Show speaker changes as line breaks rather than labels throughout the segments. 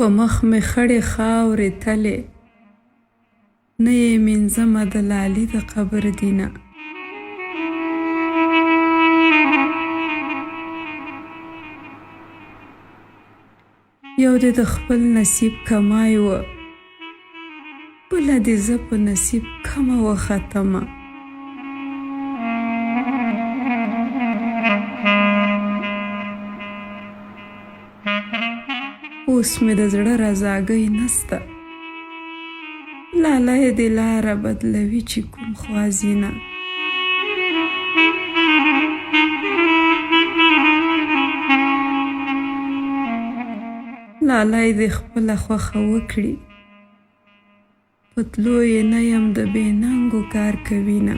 په مخ مې خړې خاورې تلې، نه یې مینځمه د لالي د قبر دینه. یو دې د خپل نصیب کمای وه، بله دې زه په نصیب کمه وختمه. اوس مې د زړه رضاګۍ نسته، لالی دې لاره بدلوي چې کوم خوازینه. لالی دې خپله خوښه وکړي، په تلو یې نه یم د بې ننګو کار کوینه.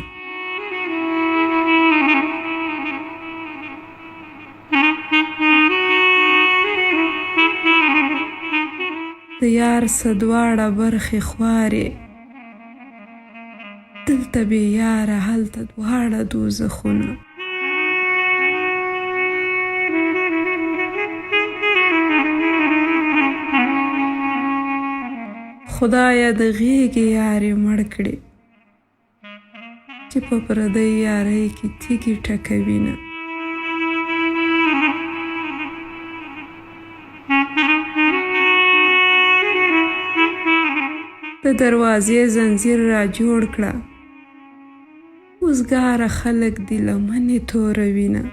د یار څه دواړه برخې خوارې، دلته بې یاره هلته دواړه دوزخونه. خدایه د غېږې یارې مړ کړې، چې په پردۍ یارۍ کې تیږې ټکوینه. د دروازې زنځیر را جوړ کړه، وزګاره خلک دې لمنې توروینه.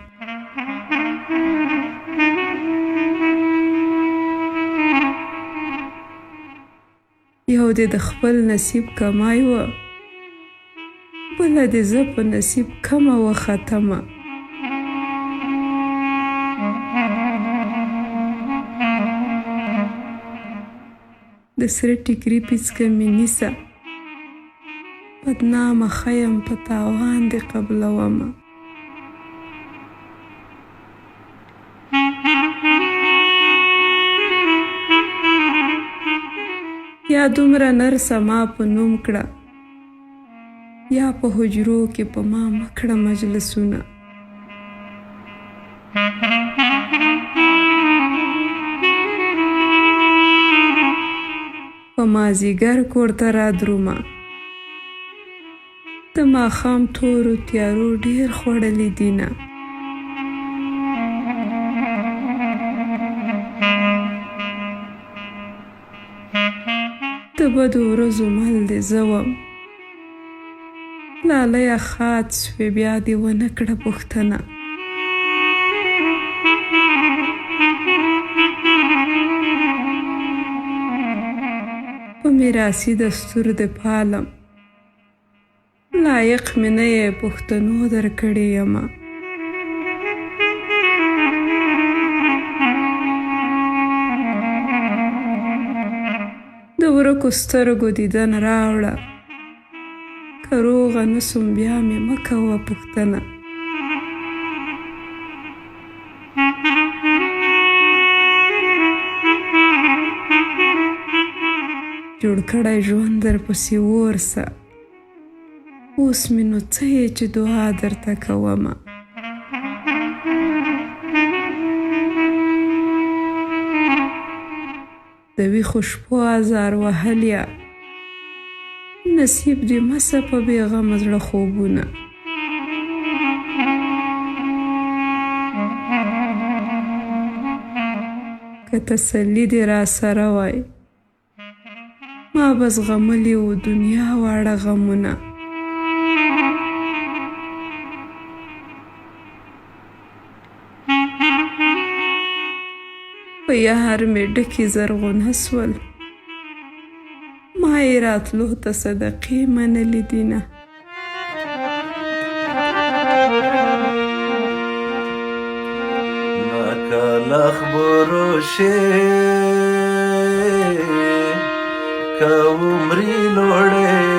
یو دې د خپل نصیب کمای وه، بله دې زه په نصیب کمه وختمه. د سره ټیکري پیڅکه مې نیسه، بدنامه ښیم په تاوان دې قبلومه. یا دومره نرسه ما په نوم کړه، یا په حجرو کې په ما مکړه مجلسونه. په مازیګر کور ته را درومه، د ماښام تورو تیارو ډېر خوړلي دینه. د بدو ورځو مل دې زه وم، لالیه ښاد سوې بیا دې ونه کړه پوښتنه. په میراثي دستور دې پالم، لایق مې نه یې پښتنو درکړې یمه. د ورکو سترګو دیدن راوړه، که روغه نسم بیا مې مه کوه پوښتنه. جوړ کړی ژوند درپسې ورسه، اوس مې نو څه یې چې دعا درته کومه. د ویښو شپو ازار وهليه، نصیب دې مسه په بېغمه زړه خوبونه. که تسلي دې را سره وای، ما به زغملي و دنیا واړه غمونه. په یار مې ډکې زرغونه سول، ما یې راتلو ته صدقې منلي دینه.
ناکله خبرو شي که عمرې لوړې